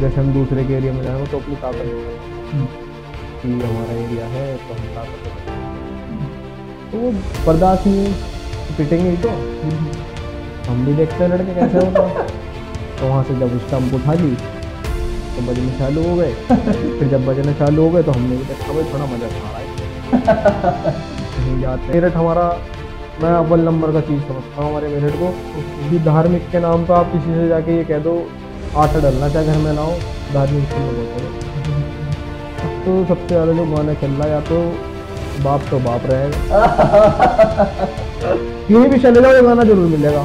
जैसे हम दूसरे के एरिया में जाएंगे तो अपनी ताकत दिखाएंगे कि हमारा एरिया है तो हम ताकत दिखाएंगे। तो वो बर्दाश्त नहीं, पिटेंगे ही तो। हम भी देखते हैं लड़के कैसे होता है। तो वहाँ से जब स्टंप उठा ली तो बजने चालू हो गए। फिर जब बजने चालू हो गए तो हमने भी देखा भाई थोड़ा मजा आ रहा है। कहीं जाते मेरठ हमारा, मैं अव्वल नंबर का चीज़ समझता हूँ हमारे मेरठ को कि धार्मिक के नाम पर आप किसी से जाके ये कह दो आटा डलना चाहे घर में ना हो, धार्मिक स्कूल में बोलते हैं। अब तो सबसे ज़्यादा जो गाना चल रहा है या तो बाप रहेगा। कहीं भी चले जाओ ये गाना जरूर मिलेगा,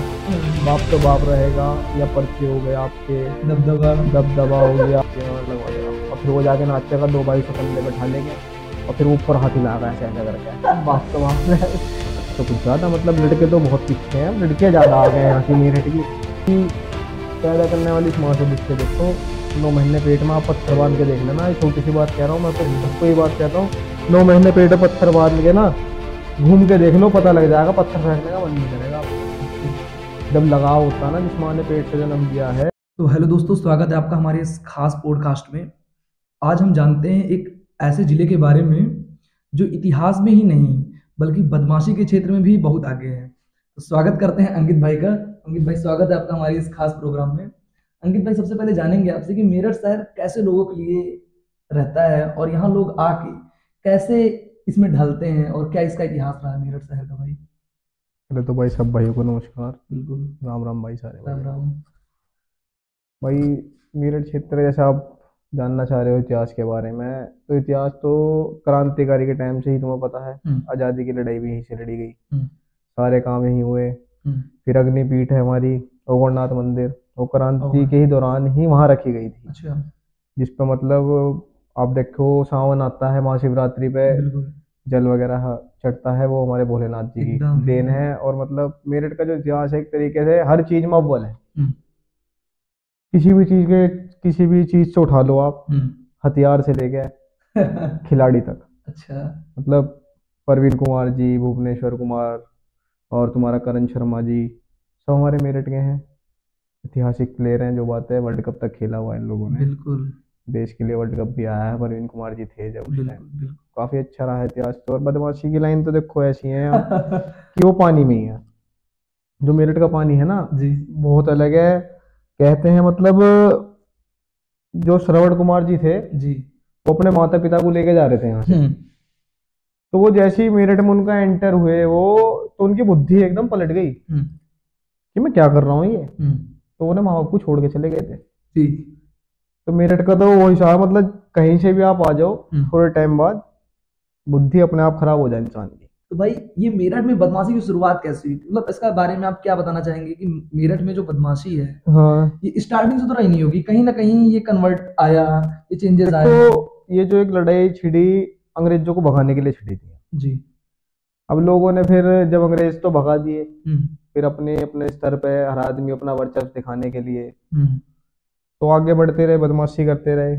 बाप तो बाप रहेगा, या पर्चे हो गए आपके, दबदबा हो गया, लगवा देगा। और फिर वो जाके नाचेगा, दो भाई कंधे बैठा लेंगे और फिर ऊपर हाथ हिलाएगा ऐसे ऐसा करके, बाप तो बाप रहेगा। तो कुछ ज़्यादा मतलब लड़के तो बहुत पीछे हैं, लड़कियाँ ज़्यादा आ गए हैं यहाँ की मेरठ की। पैदा करने वाली इस माँ से बच्चे देखो 9 महीने पेट में आप पत्थर बांध के देख लेना। ये छोटी सी बात कह रहा हूँ मैं, तो सबको ये बात कहता हूँ, 9 महीने पेट में पत्थर बांध के ना घूम के देख लो, पता लग जाएगा, पत्थर फेंकने का मन नहीं करेगा जब लगाव होता है ना जिस माँ ने पेट से जन्म दिया है। तो हेलो दोस्तों, स्वागत है आपका हमारे इस खास पॉडकास्ट में। आज हम जानते हैं एक ऐसे जिले के बारे में जो इतिहास में ही नहीं बल्कि बदमाशी के क्षेत्र में भी बहुत आगे है। तो स्वागत करते हैं अंकित भाई का। अंकित भाई, स्वागत है आपका हमारे इस खास प्रोग्राम में। अंकित भाई, सबसे पहले जानेंगे आपसे कि मेरठ शहर कैसे लोगों के लिए रहता है और यहाँ लोग आके कैसे इसमें ढलते हैं और क्या इसका इतिहास रहा है मेरठ शहर का। भाई पहले तो भाई सब भाइयों को नमस्कार, बिल्कुल, राम राम भाई सारे भाई। राम राम। भाई मेरठ क्षेत्र जैसे आप जानना चाह रहे हो इतिहास के बारे में, तो इतिहास तो क्रांतिकारी के टाइम से ही तुम्हें पता है, आज़ादी की लड़ाई भी यहीं से लड़ी गई, सारे काम यहीं हुए। फिर अग्निपीठ है हमारी ओगरनाथ मंदिर, वो क्रांति के ही दौरान ही वहाँ रखी गई थी। अच्छा। जिस पे मतलब आप देखो सावन आता है, महाशिवरात्रि पे जल वगैरह चढ़ता है, वो हमारे भोलेनाथ जी की देन है। और मतलब मेरठ का जो इतिहास है एक तरीके से हर चीज में अव्वल है। किसी भी चीज से उठा लो आप, हथियार से लेके खिलाड़ी तक। अच्छा। मतलब प्रवीण कुमार जी, भुवनेश्वर कुमार और तुम्हारा करण शर्मा जी, सब हमारे मेरठ के हैं, ऐतिहासिक प्लेयर हैं। जो बात है, वर्ल्ड कप तक खेला हुआ है इन लोगों ने, बिल्कुल देश के लिए वर्ल्ड कप भी आया है। प्रवीण कुमार जी थे जब उस टाइम, बिल्कुल काफी अच्छा रहा है इतिहास। तो और बदमाशी की लाइन तो देखो ऐसी है कि वो पानी में ही है। जो मेरठ का पानी है ना जी, बहुत अलग है। कहते हैं मतलब जो श्रवण कुमार जी थे जी, वो अपने माता पिता को लेके जा रहे थे यहाँ से। तो वो जैसे ही मेरठ में उनका एंटर हुए वो, तो उनकी बुद्धि एकदम पलट गई कि मैं क्या कर रहा हूँ ये। तो उन्हें माँ बाप को छोड़ के चले गए थे। जी। तो मेरठ का तो वो हिसाब, मतलब कहीं से भी आप आ जाओ थोड़े टाइम बाद बुद्धि अपने आप खराब हो जाए इंसान की। तो भाई ये मेरठ में बदमाशी की शुरुआत कैसे हुई, मतलब इसका बारे में आप क्या बताना चाहेंगे कि मेरठ में जो बदमाशी है, हाँ, ये स्टार्टिंग से तो रही नहीं होगी, कहीं ना कहीं ये कन्वर्ट आया, ये चेंजेस आए। तो ये जो एक लड़ाई छिड़ी अंग्रेजों को भगाने के लिए छिड़ी थी जी। अब लोगों ने फिर जब अंग्रेज तो भगा दिए, फिर अपने अपने स्तर पे हर आदमी अपना वर्चस्व दिखाने के लिए तो आगे बढ़ते रहे, बदमाशी करते रहे।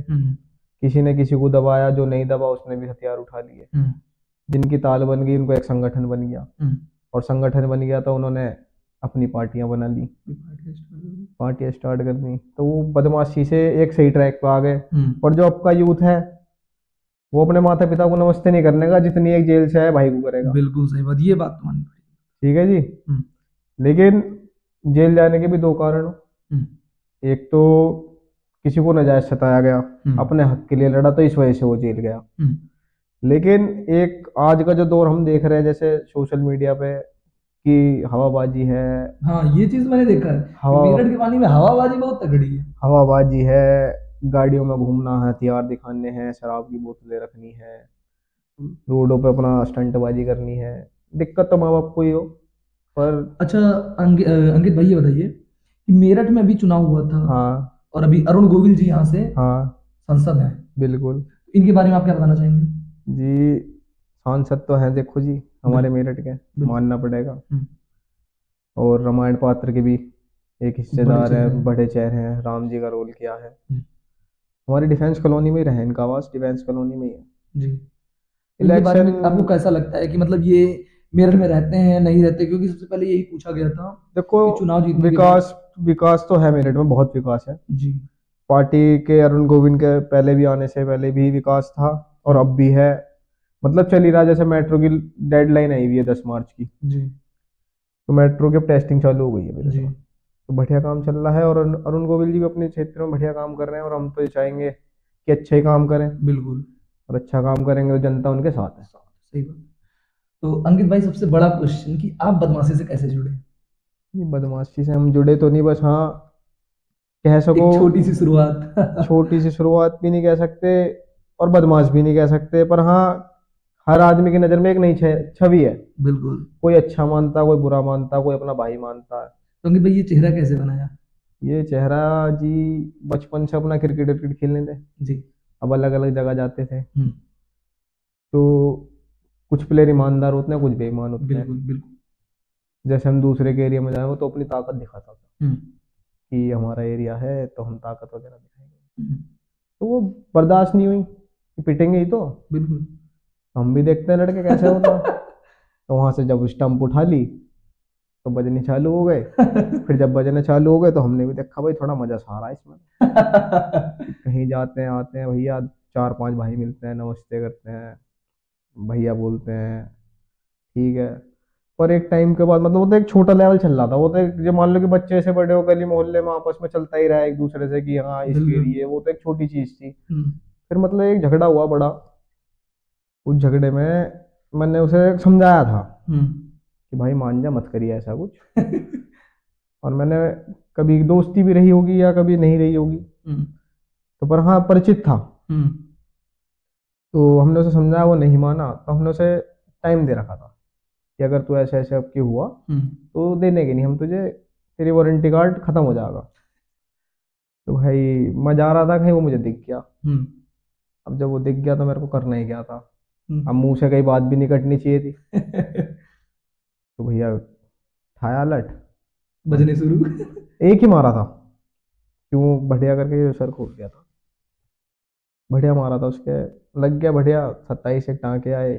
किसी ने किसी को दबाया, जो नहीं दबा उसने भी हथियार उठा लिए। जिनकी ताल बन गई उनको एक संगठन बन गया, और संगठन बन गया तो उन्होंने अपनी पार्टियां बना ली, पार्टियां स्टार्ट कर दी। तो वो बदमाशी से एक सही ट्रैक पे आ गए। और जो आपका यूथ है वो अपने माता पिता को नमस्ते नहीं करने का जितनी एक जेल से आए भाई को करेगा। बिल्कुल सही बात, ये बात तो माननी पड़ेगी। ठीक है जी। लेकिन जेल जाने के भी 2 कारण हो। एक तो किसी को नाजायज सताया गया, अपने हक के लिए लड़ा तो इस वजह से वो जेल गया। लेकिन एक आज का जो दौर हम देख रहे हैं जैसे सोशल मीडिया पे कि हवाबाजी है। हाँ, ये चीज मैंने देखा है, मेरठ के पानी में हवाबाजी बहुत तगड़ी है। हवाबाजी है, गाड़ियों में घूमना है, हथियार दिखाने हैं, शराब की बोतलें रखनी है, रोडों पे अपना स्टंटबाजी करनी है। दिक्कत तो माँ बाप को ही हो। पर अच्छा अंकित भाई, ये बताइए कि मेरठ में अभी चुनाव हुआ था। हाँ। और अभी अरुण गोविल जी यहाँ से हाँ सांसद हैं। बिल्कुल। इनके बारे में आप क्या बताना चाहेंगे? जी, सांसद तो हैं देखो जी हमारे मेरठ के, मानना पड़ेगा। और रामायण पात्र के भी एक हिस्सेदार है, बड़े चेहरे हैं, राम जी का रोल किया है। हमारी डिफेंस कॉलोनी में ही रहे, इनका आवास डिफेंस कॉलोनी में ही है जी। इनके बारे में आपको कैसा लगता है कि मतलब ये मेरठ में रहते हैं नहीं रहते, क्योंकि सबसे पहले यही पूछा गया था। देखो चुनाव जीतने विकास तो है मेरठ में, बहुत विकास है जी। पार्टी के अरुण गोविंद के पहले भी आने से पहले भी विकास था और अब भी है। मतलब चल ही रहा, जैसे मेट्रो की डेडलाइन आई हुई है 10 मार्च की, जी तो मेट्रो की टेस्टिंग चालू हो गई है मेरे जी। साथ। तो बढ़िया काम चल रहा है और अरुण गोविल जी भी अपने क्षेत्र में बढ़िया काम कर रहे हैं और हम तो ये चाहेंगे कि अच्छे ही काम करें, बिल्कुल और अच्छा काम करेंगे तो जनता उनके साथ है। सही बात। तो अंकित भाई, सबसे बड़ा क्वेश्चन कि आप बदमाशी से कैसे जुड़े? ये बदमाशी से हम जुड़े तो नहीं, बस हाँ कह सको एक छोटी सी शुरुआत। छोटी सी शुरुआत भी नहीं कह सकते और बदमाश भी नहीं कह सकते, पर हाँ हर आदमी की नज़र में एक नई छवि है। बिल्कुल। कोई अच्छा मानता, कोई बुरा मानता, कोई अपना भाई मानता है। तो अंकित भाई, ये चेहरा कैसे बनाया? ये चेहरा जी बचपन से अपना क्रिकेट विकेट खेलने थे, जी। अब अलग अलग जगह जाते थे हम्म। तो कुछ प्लेयर ईमानदार होते हैं, कुछ बेईमान होते हैं। बिल्कुल बिल्कुल। जैसे हम दूसरे के एरिया में जाए वो तो अपनी ताकत दिखाता था हम्म। कि हमारा एरिया है तो हम ताकत वगैरह दिखाएंगे, हम्म। तो वो बर्दाश्त नहीं हुई कि पिटेंगे ही तो। बिल्कुल। हम भी देखते हैं लड़के कैसे होता। तो वहां से जब स्टंप उठा ली तो बजने चालू हो गए। फिर जब बजने चालू हो गए तो हमने भी देखा भाई थोड़ा मजा सा आ रहा है इसमें। कहीं जाते हैं आते हैं भैया, 4-5 भाई मिलते हैं, नमस्ते करते हैं, भैया बोलते हैं, ठीक है। पर एक टाइम के बाद मतलब वो तो एक छोटा लेवल चल रहा था, वो तो एक जो मान लो कि बच्चे से बड़े हो गली मोहल्ले में आपस में चलता ही रहा एक दूसरे से कि हाँ इसके बिल्कुल। लिए, वो तो एक छोटी चीज थी। हम्म। फिर मतलब एक झगड़ा हुआ बड़ा, उस झगड़े में मैंने उसे समझाया था हम्म। कि भाई मान जा, मत करिए ऐसा कुछ। और मैंने कभी दोस्ती भी रही होगी या कभी नहीं रही होगी, हम्म। तो पर हाँ परिचित था। हम्म। तो हमने उसे समझाया, वो नहीं माना, तो हमने उसे टाइम दे रखा था कि अगर तू ऐसे ऐसे अब की हुआ हम्म। तो देने के नहीं हम तुझे, तेरी वारंटी कार्ड खत्म हो जाएगा। तो भाई मैं जा रहा था कहीं, वो मुझे दिख गया। हम्म। अब जब वो दिख गया तो मेरे को करना ही क्या था। अब हम्म। मुंह से कहीं बात भी नहीं कटनी चाहिए थी। तो भैया ठाया अलर्ट, बजने शुरू। एक ही मारा था, क्यों बढ़िया करके सर खोल दिया था। बढ़िया मारा था उसके, लग गया बढ़िया, 27 एक टाँके आए।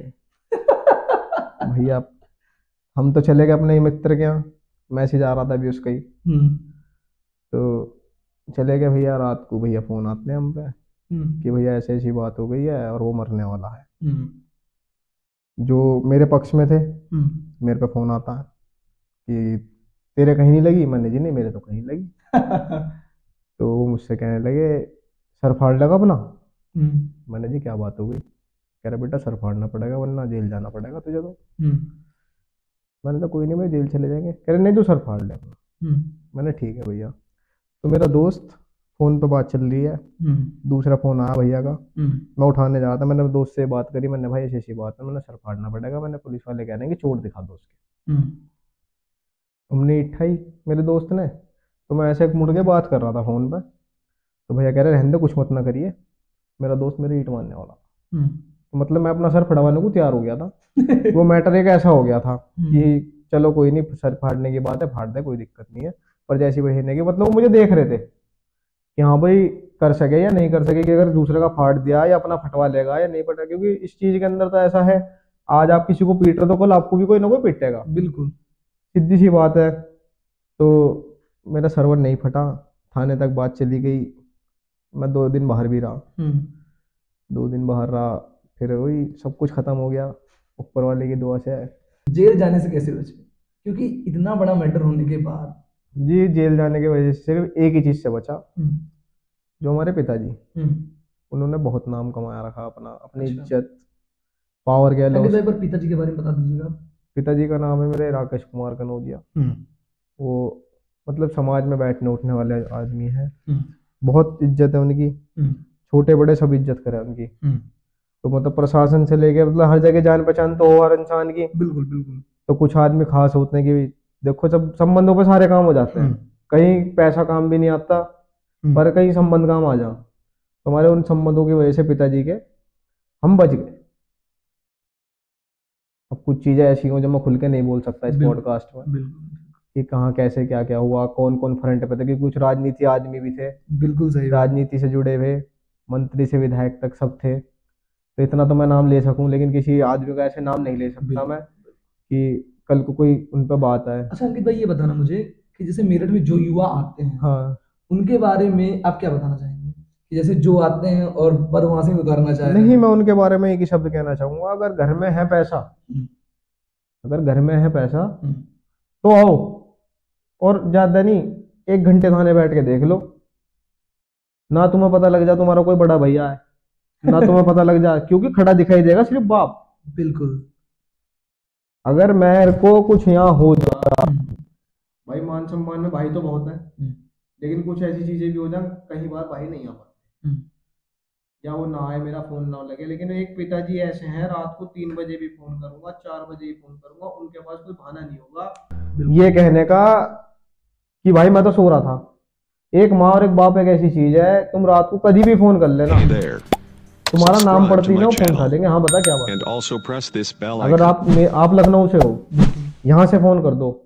भैया हम तो चले गए अपने ही मित्र के यहाँ, मैसेज आ रहा था अभी उसका ही। हम्म। तो चले गए भैया, रात को भैया फोन आते हैं हम पे कि भैया ऐसी ऐसी बात हो गई है और वो मरने वाला है। हम्म। जो मेरे पक्ष में थे, हम्म। मेरे पे फोन आता है कि तेरे कहीं नहीं लगी। मैंने जी नहीं, मेरे तो कहीं लगी। तो वो मुझसे कहने लगे सर फाड़ लगा अपना। हम्म। मैंने जी क्या बात हो गई? कह रहा बेटा सर फाड़ना पड़ेगा वरना जेल जाना पड़ेगा तुझे तो। हम्म। मैंने तो कोई नहीं भाई, जेल चले जाएंगे। कह रहे नहीं तू सर फाड़ ले अपना। हम्म। मैंने ठीक है भैया। तो मेरा दोस्त, फोन पे बात चल रही है, हम्म। दूसरा फोन आया भैया का, हम्म। मैं उठाने जा रहा था। मैंने दोस्त से बात करी, मैंने भाई ऐसी ऐसी बात है, मैंने सर फाड़ना पड़ेगा, मैंने पुलिस वाले कह रहे हैं कि चोट दिखा दो उसके। हम्म। हमने इठाई मेरे दोस्त ने, तो मैं ऐसे मुड़ के बात कर रहा था फोन पे। तो भैया कह रहे रहने दो, कुछ मत ना करिए। मेरा दोस्त मेरे ईंट मारने वाला, हम्म। तो मतलब मैं अपना सर फड़वाने को तैयार हो गया था। वो मैटर एक ऐसा हो गया था कि चलो कोई नहीं, सर फाड़ने की बात है, फाड़ दे, कोई दिक्कत नहीं है। पर जैसी वही नहीं कि मतलब वो मुझे देख रहे थे कि हाँ भाई कर सके या नहीं कर सके, कि अगर दूसरे का फाड़ दिया या अपना फटवा लेगा या नहीं फटा। क्योंकि इस चीज के अंदर तो ऐसा है, आज आप किसी को पीट रहे हो तो कल आपको भी कोई ना कोई पीटेगा, बिल्कुल। सीधी सी बात है। तो मेरा सर्वर नहीं फटा, थाने तक बात चली गई। मैं 2 दिन बाहर भी रहा, हम्म। 2 दिन बाहर रहा, फिर वही सब कुछ खत्म हो गया ऊपर वाले की दुआ से। जेल जाने से कैसे बचे? क्योंकि इतना बड़ा मैटर होने के बाद। जी जेल जाने की वजह से सिर्फ एक ही चीज से बचा, हम्म। जो हमारे पिताजी, हम्म। उन्होंने बहुत नाम कमाया रखा अपना, अपनी अच्छा। इज्जत, पावर कह लो। अंकित भाई, पर पिताजी के बारे में बता दीजिएगा। पिताजी का नाम है मेरे राकेश कुमार कनौजिया। हम्म। वो मतलब समाज में बैठने उठने वाले आदमी है, हम्म। बहुत इज्जत है उनकी, हम्म। छोटे बड़े सब इज्जत करें उनकी। हम्म। तो मतलब प्रशासन से लेके मतलब हर जगह जान पहचान तो हो हर इंसान की। बिल्कुल बिल्कुल। तो कुछ आदमी खास होते हैं कि देखो जब संबंधों पे सारे काम हो जाते हैं, कहीं पैसा काम भी नहीं आता, पर कहीं संबंध काम आ जाओ। तो हमारे उन संबंधों की वजह से पिताजी के हम बच गए। अब कुछ चीजें ऐसी हो जो मैं खुल के नहीं बोल सकता इस बिल्कुल पॉडकास्ट में, बिल्कुल। कि कहाँ कैसे क्या क्या हुआ, कौन कौन फ्रंट पे थे, क्योंकि कुछ राजनीति आदमी भी थे, बिल्कुल सही बात। राजनीति से जुड़े हुए, मंत्री से विधायक तक सब थे। तो इतना तो मैं नाम ले सकूं, लेकिन किसी आदमी का ऐसे नाम नहीं ले सकता बिल्कुल। मैं कि कल को कोई उन पर बात आए। अच्छा अंकित भाई, ये बताना मुझे कि जैसे मेरठ में जो युवा आते हैं, हाँ उनके बारे में आप क्या बताना चाहेंगे? कि जैसे जो आते हैं और बदमाशी में उतारना चाह रहे नहीं, हैं? मैं उनके बारे में एक ही शब्द कहना चाहूंगा, अगर घर में है पैसा, हम्म, अगर घर में है पैसा हम्म, तो आओ, और ज्यादा नहीं, 1 घंटे थाने बैठ के देख लो, ना तुम्हें पता लग जा तुम्हारा कोई बड़ा भैया है, ना तुम्हें पता लग जा, क्योंकि खड़ा दिखाई देगा सिर्फ बाप। बिल्कुल। अगर मेरे को कुछ यहाँ हो जाए, हम्म, भाई मान सम्मान में भाई तो बहुत है, हम्म, लेकिन कुछ ऐसी चीजें भी हो जाए, कई बार भाई नहीं आ पाते, हम्म, या वो ना आए, मेरा फोन ना लगे, लेकिन एक पिताजी ऐसे हैं, रात को 3 बजे भी फोन करूंगा, 4 बजे भी फोन करूंगा, उनके पास कोई बहाना नहीं होगा बिल्कुल। ये कहने का कि भाई मैं तो सो रहा था। एक माँ और एक बाप एक ऐसी चीज है, तुम रात को कभी भी फोन कर लेना, Hey there. तुम्हारा नाम Subscribe to पड़ती my ना वो फोन उठा channel देंगे, हाँ बता क्या बात and है। also press this bell अगर icon. आप लखनऊ से हो, यहाँ से फोन कर दो,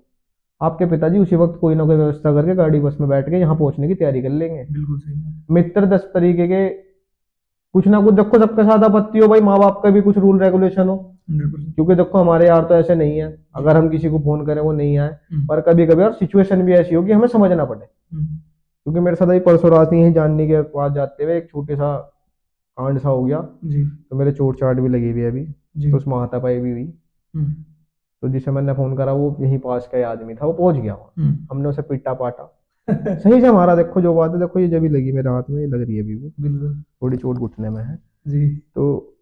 आपके पिताजी उसी वक्त कोई ना कोई व्यवस्था करके गाड़ी बस में बैठ के यहाँ पहुंचने की तैयारी कर लेंगे। बिल्कुल सही बात। मित्र 10 तरीके के, कुछ ना कुछ, देखो सबके साथ आपत्ति हो भाई, माँ बाप का भी कुछ रूल रेगुलेशन हो, 100%। क्योंकि देखो हमारे यार तो ऐसे नहीं है, अगर हम किसी को फोन करें वो नहीं आए, पर कभी कभी और सिचुएशन भी ऐसी हो कि हमें समझना पड़े। क्योंकि मेरे साथ अभी परसों रात ही जानने के बाद जाते हुए एक छोटे सा कांड सा हो गया, जी तो मेरे चोट चाट भी लगी हुई है अभी, जी। तो उसमें हाथापाई भी हुई। तो जिसे मैंने फोन करा वो यहीं पास का ही आदमी था, वो पहुंच गया वहाँ, हमने उसे पीटा पाटा सही से मारा। देखो जो बात है, देखो ये जब भी लगी मेरे हाथ में, ये लग रही है अभी भी, बिल्कुल थोड़ी चोट घुटने में है। जी। तो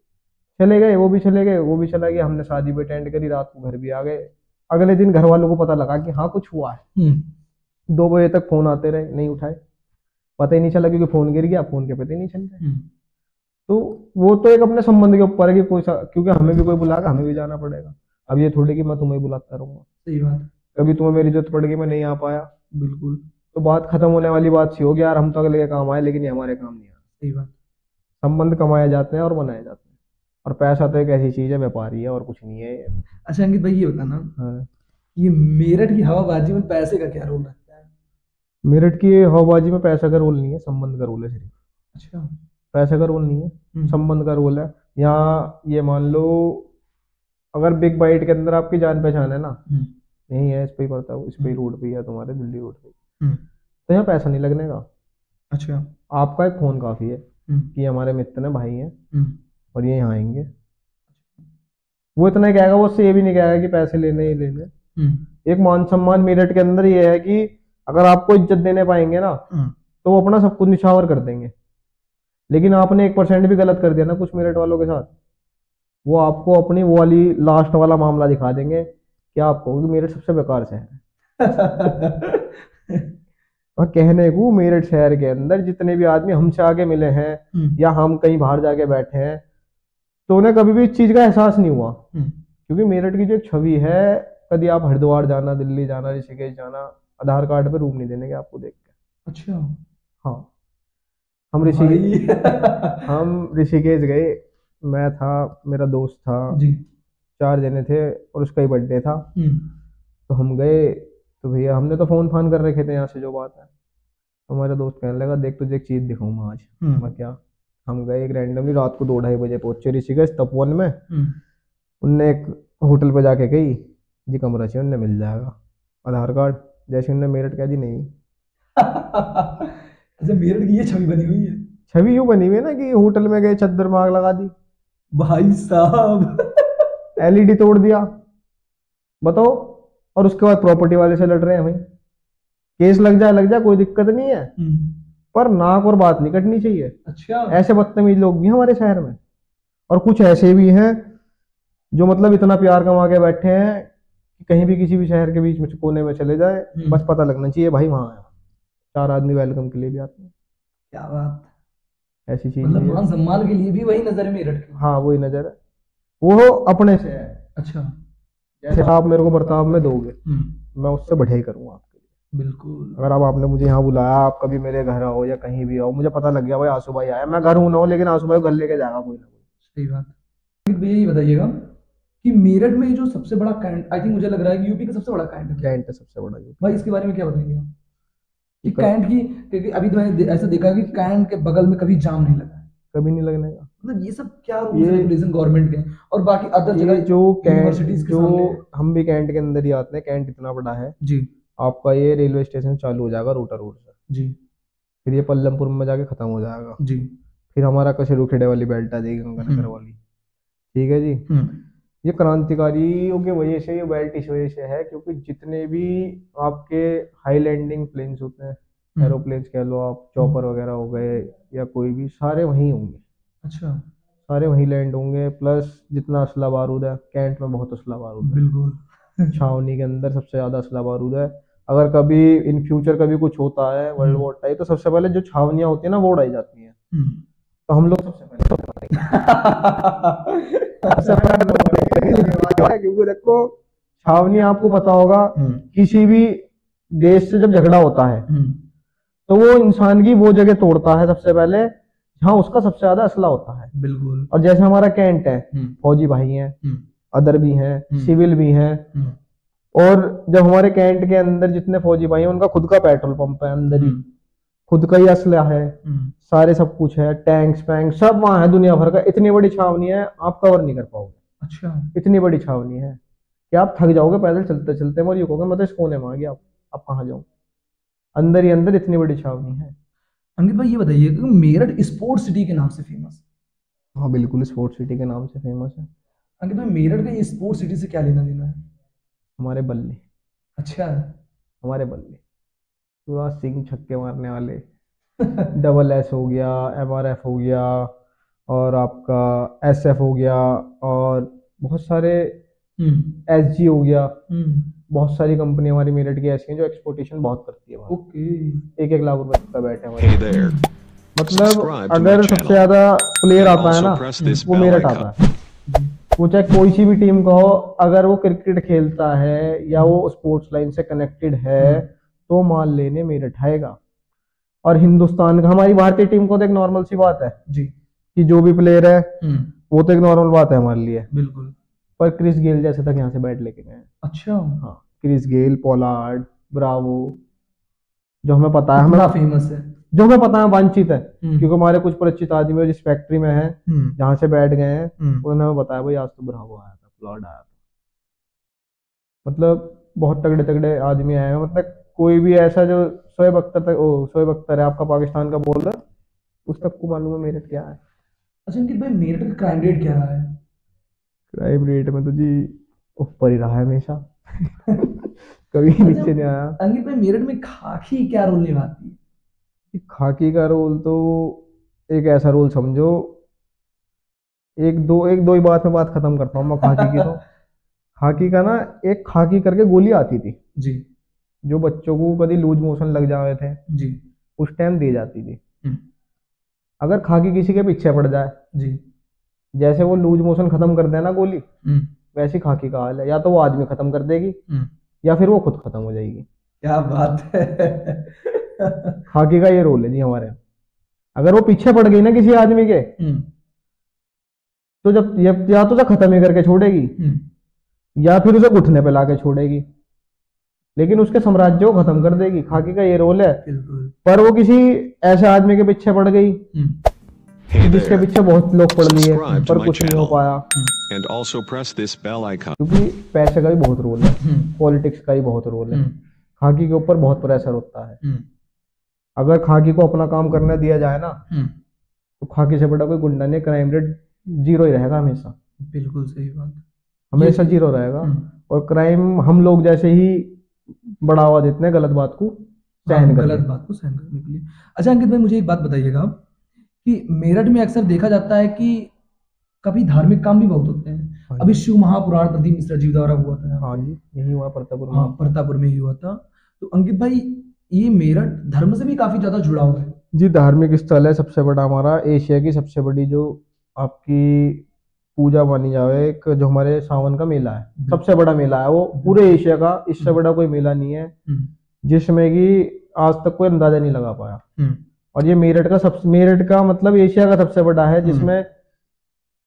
चले गए, वो भी चले गए, वो भी चला गया, हमने शादी भी अटेंड करी, रात को घर भी आ गए। अगले दिन घर वालों को पता लगा कि हाँ कुछ हुआ है, 2 बजे तक फोन आते रहे, नहीं उठाए, पता ही नहीं चला, क्योंकि फोन गिर गया, फोन के पता ही नहीं चल रहे। तो वो तो एक अपने संबंध के ऊपर है कि कोई क्योंकि हमें भी कोई बुलाएगा, हमें भी जाना पड़ेगा। अब ये थोड़ी कि मैं तुम्हें बुलाता रहूंगा, सही बात। कभी तुम्हें मेरी जरूरत पड़ गई मैं नहीं आ पाया, बिल्कुल तो बात खत्म होने वाली बात सी होगी यार, हम तो अगले के काम आए, लेकिन ये हमारे काम नहीं आए। सही बात। संबंध कमाए जाते हैं और बनाए जाते हैं, और पैसा तो एक ऐसी चीज है, व्यापारी है और कुछ नहीं है ये। अच्छा अंकित भाई, ये बता ना, हाँ। ये मेरठ की हवाबाजी में पैसे का क्या रोल रखता है? मेरठ की हवाबाजी में पैसा का रोल नहीं है, संबंध का रोल है सिर्फ। अच्छा। पैसे का रोल नहीं है, संबंध का रोल है। यहाँ ये मान लो, अगर बिग बाइट के अंदर आपकी जान पहचान है ना, यही है, इस पे ही पड़ता है, इस पे ही रोड पे ही है तुम्हारे, दिल्ली रोड पे, तो यहाँ पैसा नहीं लगने का। अच्छा। आपका एक फोन काफी है कि हमारे मित्र हैं, भाई हैं, और ये यहाँ आएंगे। वो इतना ही कहेगा, वो उससे ये भी नहीं कहेगा कि पैसे लेने ही लेने। एक मान सम्मान मेरठ के अंदर ये है कि अगर आपको इज्जत देने पाएंगे ना, तो वो अपना सब कुछ निछावर कर देंगे। लेकिन आपने 1% भी गलत कर दिया ना कुछ मेरठ वालों के साथ, वो आपको अपनी वो वाली लास्ट वाला मामला दिखा देंगे कि आप कहोगे मेरठ सबसे बेकार शहर है। और कहने को मेरठ शहर के अंदर जितने भी आदमी हमसे आगे मिले हैं, या हम कहीं बाहर जाके बैठे हैं, तो उन्हें कभी भी इस चीज का एहसास नहीं हुआ। क्योंकि मेरठ की जो एक छवि है, कभी आप हरिद्वार जाना, दिल्ली जाना, ऋषिकेश जाना, आधार कार्ड पे रूम नहीं देने के आपको देख के। अच्छा। हाँ, हम ऋषिकेश गए, मैं था, मेरा दोस्त था जी। 4 जने थे, और उसका ही बर्थडे था। तो हम गए, तो भैया हमने तो फोन फान कर रखे थे यहाँ से, जो बात है। तो हमारा दोस्त कहने लगा, देख तुझे एक चीज दिखाऊंगा आज। मैं क्या? हम गए एक रैंडमली रात को 2-2:30 बजे पहुंचे ऋषिकेश तपोवन में। उनने एक होटल पे जाके गई जी, कमरा चाहिए, उनने मिल जाएगा, आधार कार्ड। जैसे उनने मेरठ कह दी, नहीं। अच्छा, मेरठ की ये छवि बनी हुई है। छवि यूं बनी हुई है ना कि होटल में गए, चद्दर में आग लगा दी भाई साहब। एलईडी तोड़ दिया, बताओ। और उसके बाद प्रॉपर्टी वाले से लड़ रहे हैं भाई, केस लग जाए कोई दिक्कत नहीं है, पर नाक और बात नहीं कटनी चाहिए। अच्छा। ऐसे बदतमीज लोग भी हैं हमारे शहर में, और कुछ ऐसे भी हैं जो मतलब इतना प्यार कमा के बैठे हैं कि कहीं भी किसी भी शहर के बीच में कोने में चले जाए, बस पता लगना चाहिए भाई वहां है, 4 आदमी वेलकम के लिए भी आते हैं। क्या बात, ऐसी चीज मतलब मान सम्मान के लिए भी वही नजर है मेरठ की। हाँ, वही नजर है, वो अपने से है। अच्छा। जैसे आप मेरे को बर्ताव में दोगे, मैं उससे बढ़िया ही करूंगा आपके लिए। बिल्कुल। अगर आपने मुझे यहाँ बुलाया, आप कभी मेरे घर आओ या कहीं भी आओ, मुझे पता लग गया भाई आंसू भाई आया, मैं घर हूं ना हो, लेकिन आंसू भाई घर लेके जाएगा कोई ना कोई। सही बात। भैया ये बताइएगा कि मेरठ में जो सबसे बड़ा कैंट, आई थिंक मुझे लग रहा है कि यूपी का सबसे बड़ा कैंट है। कैंट है सबसे बड़ा यूपी। भाई इसके बारे में क्या बताएंगे आप कि कैंट की, क्योंकि अभी तो मैंने ऐसा देखा कि कैंट के बगल में कभी जाम नहीं लगा है, कभी नहीं लगने का। मतलब ये सब क्या रूल्स रेगुलेशन गवर्नमेंट के और बाकी अदर जगह जो यूनिवर्सिटीज के सामने है। हम भी कैंट के अंदर ही आते हैं, कैंट इतना बड़ा है जी। आपका ये रेलवे स्टेशन चालू हो जाएगा रोटा रोड से जी। फिर ये पल्लमपुर में जाके खत्म हो जाएगा। जी। फिर हमारा कशेरू खेड़े वाली बेल्ट आ जाएगी, गंगानगर वाली। ठीक है जी। ये क्रांतिकारियों की वजह से, ये बेल्ट इस वजह से है क्योंकि जितने भी आपके हाई लैंडिंग प्लेन्स होते हैं, एरोप्लेन्स कह लो आप, चॉपर वगैरह हो गए या कोई भी, सारे वहीं होंगे। अच्छा। सारे वहीं लैंड होंगे। प्लस जितना असला बारूद है, कैंट में बहुत असला बारूद है। बिल्कुल। छावनी के अंदर सबसे ज्यादा असला बारूद है। अगर कभी इन फ्यूचर कभी कुछ होता है, वर्ल्ड वॉर टाइप, तो सबसे पहले जो छावनियां होती है ना, वो उड़ाई जाती हैं। तो हम लोग सबसे पहले सबसे पहले क्योंकि देखो, छावनी आपको पता होगा, किसी भी देश से जब झगड़ा होता है तो वो इंसान की वो जगह तोड़ता है सबसे पहले जहाँ उसका सबसे ज्यादा असला होता है। बिल्कुल। और जैसे हमारा कैंट है, फौजी भाई हैं, अदर भी हैं, सिविल भी हैं। और जब हमारे कैंट के अंदर जितने फौजी भाई हैं, उनका खुद का पेट्रोल पंप है अंदर ही, खुद का ही असला है, सारे सब कुछ है, टैंक्स वैंक सब वहां है, दुनिया भर का। इतनी बड़ी छावनी है, आप कवर नहीं कर पाओगे। अच्छा। इतनी बड़ी छावनी है कि आप थक जाओगे पैदल चलते चलते, और ये कहोगे मतलब इस कोने में आ गया, आप कहाँ जाओ। अंदर ही अंदर इतनी बड़ी छावनी है। अंकित भाई ये बताइए कि मेरठ स्पोर्ट्स सिटी के नाम से फेमस। हाँ बिल्कुल, स्पोर्ट्स सिटी के नाम से फेमस है। अंकित भाई मेरठ का स्पोर्ट्स सिटी से क्या लेना देना है? हमारे बल्ले। अच्छा। हमारे बल्ले पूरा सिंह छक्के मारने वाले। डबल एस हो गया, MRF हो गया, और आपका SF हो गया, और बहुत सारे SG हो गया। बहुत सारी कंपनी हमारी मेरठ की ऐसी हैं जो एक्सपोर्टेशन बहुत करती है। ओके। 1-1 लाख रुपए का बैट है हमारे। मतलब अगर सबसे ज्यादा प्लेयर आता है ना, वो मेरठ आता है। वो चाहे कोई सी भी टीम का हो, अगर वो क्रिकेट खेलता है या वो स्पोर्ट्स लाइन से कनेक्टेड है तो माल लेने मेरठ आएगा। और हिंदुस्तान का, हमारी भारतीय टीम को तो एक नॉर्मल सी बात है जी कि जो भी प्लेयर है वो तो एक नॉर्मल बात है हमारे लिए। बिल्कुल। पर क्रिस गेल जैसे तक यहाँ से बैट लेके गए। अच्छा। हाँ, क्रिस गेल, पोलार्ड, ब्रावो, जो हमें पता है, हमारा फेमस है, जो हमें पता है वांछित है, क्योंकि हमारे कुछ परिचित आदमी जिस फैक्ट्री में है, जहाँ से बैठ गए हैं, उन्होंने हमें बताया भाई आज तो ब्रावो आया था, पोलार्ड आया था। मतलब बहुत तगड़े तगड़े आदमी आए हैं। मतलब कोई भी ऐसा जो शोएब अख्तर तक, शोएब अख्तर है आपका पाकिस्तान का बॉलर, उस तक को मालूम है मेरठ क्या है। अच्छा अंकित भाई, मेरठ का क्राइम रेट क्या रहा है? क्राइम रेट में तो जी ऊपर ही रहा है हमेशा। कभी नीचे नहीं आया। अंकित भाई मेरठ में खाकी क्या रोल निभाती है? खाकी का रोल तो एक ऐसा रोल समझो, एक दो ही बात में बात खत्म करता हूँ मैं खाकी की। तो खाकी का ना, एक खाकी करके गोली आती थी जी, जो बच्चों को कभी लूज मोशन लग जाए थे जी, उस टाइम दी जाती थी। अगर खाकी किसी के पीछे पड़ जाए जी, जैसे वो लूज मोशन खत्म कर देना गोली, वैसी खाकी का हाल है। या तो वो आदमी खत्म कर देगी या फिर वो खुद खत्म हो जाएगी। क्या बात है। खाकी का ये रोल है जी हमारे यहाँ। अगर वो पीछे पड़ गई ना किसी आदमी के, तो जब या तो खत्म ही करके छोड़ेगी या फिर उसे घुटने पे लाके छोड़ेगी, लेकिन उसके साम्राज्य को खत्म कर देगी। खाकी का ये रोल है। पर वो किसी ऐसे आदमी के पीछे पड़ गई जिसके पीछे बहुत लोग पड़ लिए पर कुछ नहीं हो पाया, क्योंकि पैसे का भी बहुत रोल है, पॉलिटिक्स का भी बहुत रोल है। खाकी के ऊपर बहुत प्रेशर होता है। अगर खाकी को अपना काम करने दिया जाए ना, तो खाकी से बड़ा कोई गुंडा नहीं। क्राइम रेट 0 ही रहेगा हमेशा। बिल्कुल सही बात, हमेशा 0 रहेगा। और क्राइम हम लोग जैसे ही बढ़ावा देते हैं गलत बात को सहन करने के लिए। अच्छा अंकित भाई मुझे एक बात बताइएगा कि मेरठ में अक्सर देखा जाता है कि कभी धार्मिक काम भी बहुत होते हैं। अभी शिव महापुराण प्रदीप मिश्रा जी द्वारा हुआ था। हाँ जी, यही हुआ प्रतापपुर में। हाँ, प्रतापपुर में ही हुआ था। तो अंकित भाई ये मेरठ धर्म से भी काफी ज्यादा जुड़ा हुआ है जी। धार्मिक स्थल है सबसे बड़ा हमारा, एशिया की सबसे बड़ी जो आपकी पूजा मानी जाए, एक जो हमारे सावन का मेला है, सबसे बड़ा मेला है वो पूरे एशिया का। इससे बड़ा कोई मेला नहीं है जिसमें कि आज तक कोई अंदाजा नहीं लगा पाया। और ये मेरठ का मतलब एशिया का सबसे बड़ा है, जिसमें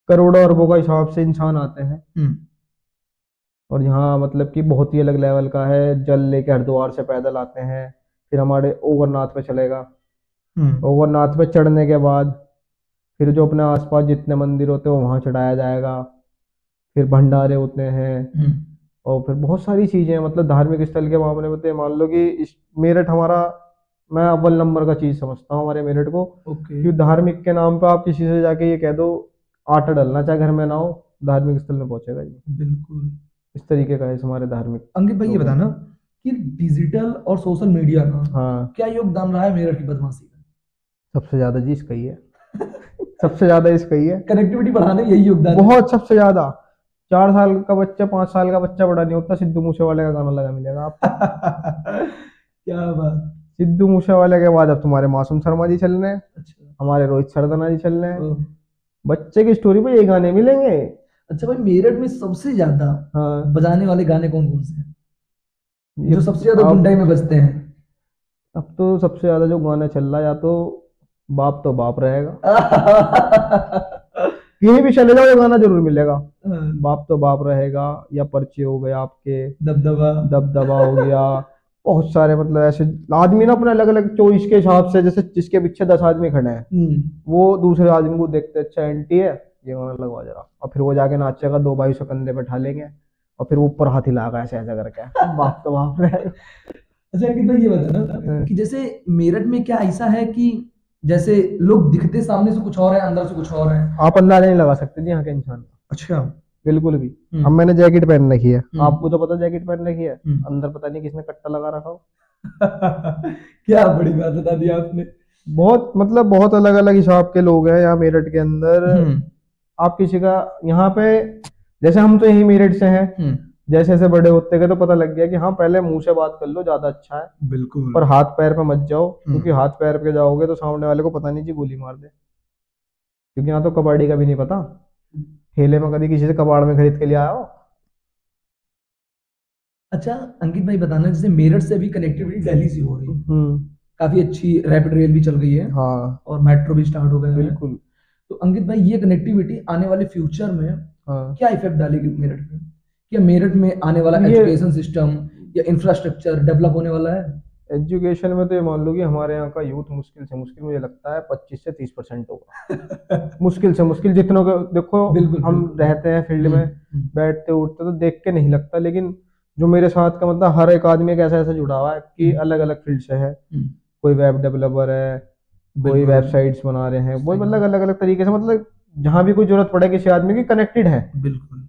करोड़ों अरबों का हिसाब से इंसान आते हैं। और यहाँ मतलब कि बहुत ही अलग लेवल का है। जल लेके हरिद्वार से पैदल आते हैं, फिर हमारे ओवरनाथ पे चलेगा। ओवरनाथ पे चढ़ने के बाद फिर जो अपने आसपास जितने मंदिर होते हैं वहां चढ़ाया जाएगा। फिर भंडारे होते हैं और फिर बहुत सारी चीजें, मतलब धार्मिक स्थल के मामले में तो मान लो कि मेरठ हमारा मैं अव्वल नंबर का चीज समझता हूँ हमारे मेरठ को। ओके। क्योंकि धार्मिक के नाम पे आप किसी से जाके ये कह दो, आटा डलना चाहे घर में ना हो, धार्मिक स्थल में पहुंचेगा जी। बिल्कुल। इस तरीके का है हमारे धार्मिक अंकित भाई ये लोग हैं। बताना कि डिजिटल और सोशल मीडिया का हाँ, क्या योगदान रहा है मेरठ की बदमाशी में? सबसे ज्यादा जी इसका ही है। सबसे ज्यादा इसका ही है। कनेक्टिविटी बढ़ाने में यही योगदान है। बहुत सबसे ज्यादा। 4 साल का बच्चा, 5 साल का बच्चा बड़ा नहीं होता, सिद्धू मूसेवाले का गाना लगा मिलेगा आपको। क्या बात। सिद्धू मूसेवाले के बाद अब तुम्हारे मासूम शर्मा जी चल रहे हैं, अच्छा। हमारे रोहित सरदाना जी चल रहे हैं। ओह। बच्चे की स्टोरी पे ये गाने मिलेंगे। अच्छा भाई, मेरठ में सबसे ज्यादा हाँ, बजाने वाले गाने कौन कौन से हैं ये जो सबसे ज्यादा अब गुंडाई में बजते हैं? अब तो सबसे ज्यादा जो गाना चल रहा है, या तो बाप तो बाप रहेगा, कहीं भी चले जाओ ये गाना जरूर मिलेगा। बाप तो बाप रहेगा, या पर्चे हो गए आपके, दबदबा। दबदबा हो गया। बहुत सारे मतलब ऐसे आदमी ना अपने अलग अलग चॉइस के हिसाब से, जैसे जिसके पीछे 10 आदमी खड़े हैं, वो दूसरे आदमी को देखते अच्छा एंटी है, ये गाना लगवा जरा, और फिर वो जाके नाचेगा, दो भाई उसे कंधे पे ठा लेंगे, और फिर वो ऊपर हाथ हिलाएगा ऐसे ऐसा करके, बाप तो बाप रहेगा। अच्छा अंकित भाई ये बताना कि जैसे मेरठ में क्या ऐसा है कि जैसे लोग दिखते सामने से कुछ और है, अंदर से कुछ और है? आप अंदाजा नहीं लगा सकते जी यहाँ के इंसान का, अच्छा। बिल्कुल भी। अब मैंने जैकेट पहन रखी है, हम्म। आपको तो पता जैकेट पहन रखी है, हम्म। अंदर पता नहीं किसने कट्टा लगा रखा हो। क्या बड़ी बात बता दी आपने। बहुत मतलब बहुत अलग अलग हिसाब के लोग हैं यहाँ मेरठ के अंदर। आप किसी का यहाँ पे, जैसे हम तो यही मेरठ से हैं, जैसे जैसे बड़े होते गए तो पता लग गया कि हाँ पहले मुंह से बात कर लो, ज्यादा अच्छा है। बिल्कुल। पर हाथ पैर पे मत जाओ, क्योंकि हाथ पैर पे जाओगे तो सामने वाले को पता नहीं जी गोली मार दे, क्योंकि यहाँ तो कबाड़ी का भी नहीं पता। ठेले में कभी किसी से कबाड़ में खरीद के लिए आया हो? अच्छा अंकित भाई बताना, जैसे मेरठ से अभी कनेक्टिविटी दिल्ली से हो रही है, काफी अच्छी रैपिड रेल भी चल गई है, हाँ, और मेट्रो भी स्टार्ट हो गया है। बिल्कुल। तो अंकित भाई ये कनेक्टिविटी आने वाले फ्यूचर में हाँ, क्या इफेक्ट डालेगी मेरठ में? क्या मेरठ में आने वाला ये एजुकेशन सिस्टम या इंफ्रास्ट्रक्चर डेवलप होने वाला है? एजुकेशन में तो ये मान लो कि हमारे यहाँ का यूथ मुश्किल से मुश्किल, मुझे लगता है 25 से 30% होगा। मुश्किल से मुश्किल, जितनों के देखो बिल्कुल, हम बिल्कुल। रहते हैं फील्ड में, बैठते उठते तो देख के नहीं लगता, लेकिन जो मेरे साथ का मतलब हर एक आदमी एक ऐसा ऐसा जुड़ा हुआ है कि अलग अलग फील्ड से है। कोई वेब डेवलपर है, कोई वेबसाइट्स बना रहे हैं, वो मतलब अलग अलग तरीके से, मतलब जहाँ भी कोई जरूरत पड़े किसी आदमी की कनेक्टेड है। बिल्कुल।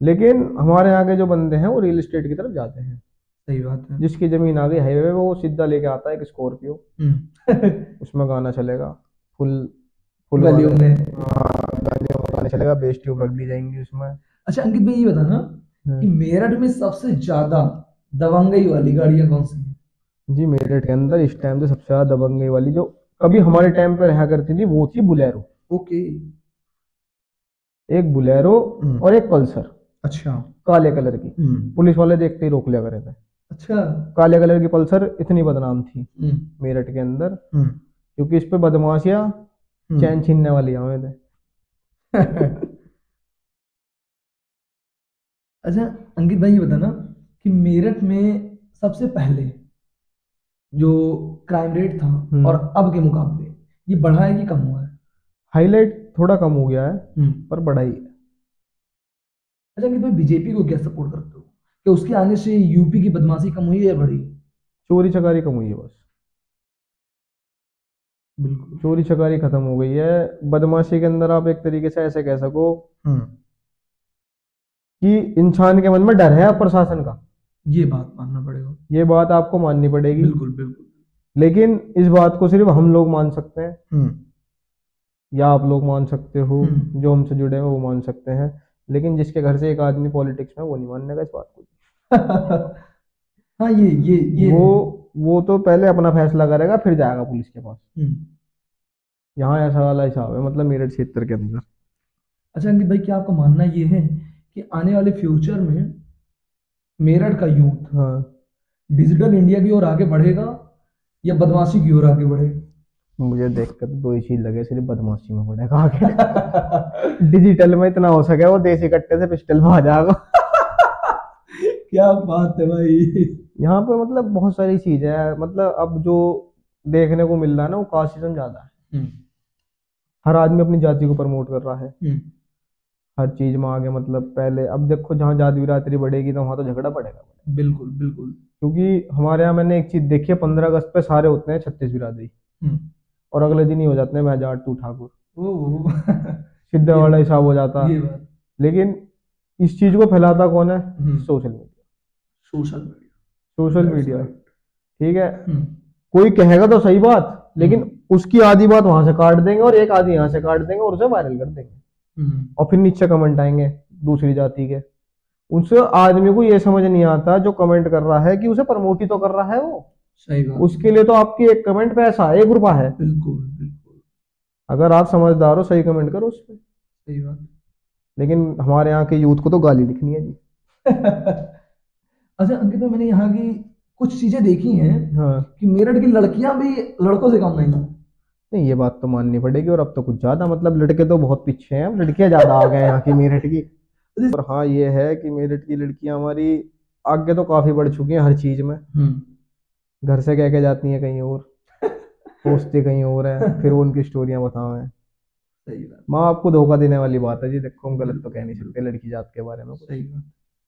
लेकिन हमारे यहाँ के जो बंदे हैं वो रियल एस्टेट की तरफ जाते हैं। सही बात है। जिसकी जमीन आ गई हाईवे पे, वो सीधा लेके आता है एक स्कॉर्पियो, उसमें गाना चलेगा फुल फुल वॉल्यूम में। गाने चलेगा, बेस ट्यूब रख दी जाएंगी उसमें। अच्छा अंकित भाई ये बताना कि मेरठ में सबसे ज्यादा दबंगई वाली गाड़ियां कौन सी हैं? जी मेरठ के अंदर इस टाइम पे सबसे ज्यादा दबंगई वाली जो कभी हमारे टाइम पे रहा करती थी वो थी बुलेरो। ओके। एक बुलेरो और एक पल्सर, अच्छा। काले कलर की। पुलिस वाले देखते ही रोक लिया करे थे। अच्छा। काले कलर की पल्सर इतनी बदनाम थी मेरठ के अंदर, क्योंकि इस पे बदमाशियां चैन छीनने वाली आए थे। अच्छा अंकित भाई ये बताना कि मेरठ में सबसे पहले जो क्राइम रेट था और अब के मुकाबले ये बढ़ा है कि कम हुआ है? हाईलाइट थोड़ा कम हो गया है, पर बढ़ा ही है। अच्छा अंकित भाई बीजेपी को क्या सपोर्ट करते हो कि उसके आने से यूपी की बदमाशी कम हुई है या बढ़ी? चोरी चकारी कम हुई है बस। बिल्कुल। चोरी चकारी खत्म हो गई है। बदमाशी के अंदर आप एक तरीके से ऐसे कह सको कि इंसान के मन में डर है प्रशासन का। ये बात मानना पड़ेगा। ये बात आपको माननी पड़ेगी। बिल्कुल बिल्कुल। लेकिन इस बात को सिर्फ हम लोग मान सकते हैं, या आप लोग मान सकते हो, जो हमसे जुड़े हैं वो मान सकते हैं, लेकिन जिसके घर से एक आदमी पॉलिटिक्स में, वो नहीं मानने का इस बात को। हाँ ये वो तो पहले अपना फैसला करेगा, फिर जाएगा पुलिस के पास। यहाँ ऐसा वाला हिसाब है, मतलब मेरठ क्षेत्र के अंदर। अच्छा अंकित भाई, क्या आपका मानना ये है कि आने वाले फ्यूचर में मेरठ का यूथ डिजिटल इंडिया की ओर आगे बढ़ेगा या बदमाशी की ओर आगे बढ़ेगा? मुझे देखकर तो दो ही चीज लगे, सिर्फ बदमाशी में बढ़ेगा आगे। डिजिटल में इतना हो सके वो देसी कट्टे से पिस्टल में आ जाएगा। क्या बात है भाई। यहाँ पे मतलब बहुत सारी चीजें हैं, मतलब अब जो देखने को मिल रहा है ना, वो कास्टिज्म ज्यादा है। हर आदमी अपनी जाति को प्रमोट कर रहा है, हर चीज में आगे, मतलब पहले अब देखो जहाँ जाति बिरादरी बढ़ेगी तो वहां तो झगड़ा पड़ेगा। बिल्कुल बिल्कुल। क्योंकि हमारे यहाँ मैंने एक चीज देखी है, 15 अगस्त पे सारे होते हैं 36 बिरादरी, हम्म। और अगले दिन ही हो जाते हैं मैं जाट तू ठाकुर, ओ सीधा ये वाला हिसाब हो जाता। ये बात। लेकिन इस चीज को फैलाता कौन है? हम्म। Social media. Social media. Social That's media, right. ठीक है। हम्म। कोई कहेगा तो सही बात, लेकिन उसकी आधी बात वहां से काट देंगे और एक आधी यहाँ से काट देंगे और उसे वायरल कर देंगे, और फिर नीचे कमेंट आएंगे दूसरी जाति के। उनसे आदमी को ये समझ नहीं आता जो कमेंट कर रहा है कि उसे प्रमोट ही तो कर रहा है वो। सही बात। उसके लिए तो आपकी एक कमेंट पैसा है, 1 रुपया है। बिल्कुल बिल्कुल। अगर आप समझदार हो सही कमेंट करो उस पर। सही बात। लेकिन हमारे यहाँ के यूथ को तो गाली दिखनी है जी। अच्छा अंकित भाई, मैंने यहाँ की कुछ चीजें देखी हैं हाँ, कि मेरठ की लड़कियां भी लड़कों से कम नहीं। नहीं ये बात तो माननी पड़ेगी, और अब तो कुछ ज्यादा, मतलब लड़के तो बहुत पीछे हैं, अब लड़कियां ज्यादा आ गए हैं यहाँ की मेरठ की। और हाँ ये है कि मेरठ की लड़कियां हमारी आगे तो काफी बढ़ चुकी हैं हर चीज में। घर से कह के जाती हैं कहीं और, पोस्टें कहीं और है, फिर वो उनकी स्टोरियां बताओ हैं। सही बात। माँ बाप को धोखा देने वाली बात है जी। देखो हम गलत तो कह नहीं सकते लड़की जात के बारे में कुछ। सही बात।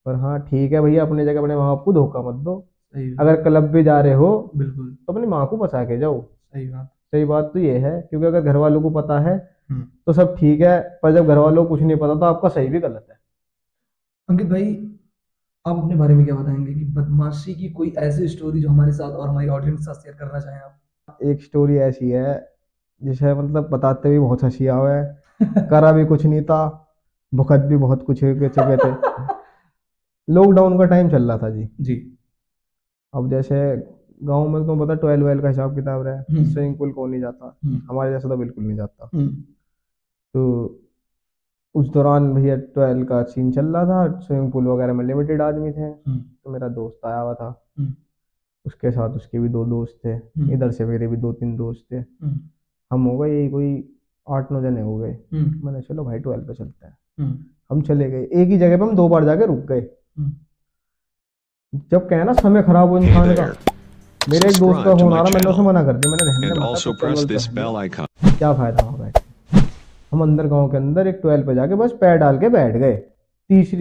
पर हाँ ठीक है भैया, अपनी जगह अपने माँ बाप को धोखा मत दो। सही बात। अगर क्लब भी जा रहे हो बिल्कुल। तो अपनी माँ को बचा के जाओ। सही बात। सही बात तो ये है, क्योंकि अगर घर वालों को पता है हम्म। तो सब ठीक है, पर जब घर वालों को कुछ नहीं पता तो आपका सही भी गलत है। अंकित भाई, आप अपने बारे में क्या बताएंगे कि बदमाशी की कोई ऐसी स्टोरी जो हमारे साथ और हमारी ऑडियंस के साथ शेयर करना चाहें आप? एक स्टोरी ऐसी है जिसे मतलब बताते भी बहुत हंसी आवे है। करा भी कुछ नहीं था, भुगत भी बहुत कुछ के चुके थे। लॉकडाउन का टाइम चल रहा था जी। जी। अब जैसे गांव में तो पता 12 वेल का हिसाब किताब रहा है, हम्म। स्विमिंग पूल कौन नहीं जाता, हमारे जैसा तो बिल्कुल नहीं जाता। तो उस दौरान भैया 12 का सीन चल रहा था, स्विमिंग पूल वगैरह में लिमिटेड आदमी थे। तो मेरा दोस्त आया हुआ था, उसके साथ उसके भी 2 दोस्त थे, इधर से मेरे भी 2-3 दोस्त थे। हम हो गए यही कोई 8-9 जने हो गए। मैंने चलो भाई 12 पे चलते हैं। हम चले गए, एक ही जगह पे हम 2 बार जाके रुक गए। जब कहे ना समय खराब हो इंसान का, मेरे एक दोस्त का फोन आ रहा, मैंने उसे मना कर दिया, मैंने रहने दे, मैं क्या फायदा होगा बैठ। हम अंदर गांव के अंदर एक 12 पे जाके बस पैर डाल के बैठ गए।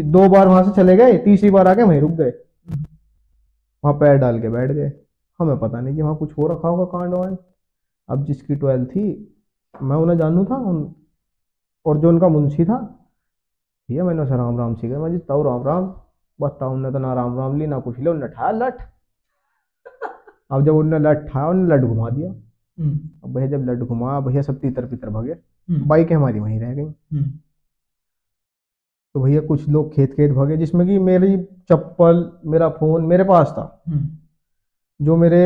2 बार वहां से चले गए, तीसरी बार आके वहीं रुक गए, वहां पैर डाल के बैठ गए। हमें पता नहीं कि वहां कुछ हो रखा होगा कांड वांड। अब जिसकी 12 थी मैं उन्हें जानू था और जो उनका मुंशी था, भैया मैंने उसे राम राम सी गया, मैं जी ताऊ राम राम। बताओ उनने तो ना राम राम ली ना कुछ ली, उन्हें ठाया लठ। अब जब उन्होंने लठ ठाया, उन्होंने लठ घुमा दिया। अब भैया जब लठ घुमा, भैया सब तीतर पीतर भगे, बाइक हमारी वहीं रह गई। तो भैया कुछ लोग खेत खेत भगे, जिसमें कि मेरी चप्पल मेरा फोन मेरे पास था। जो मेरे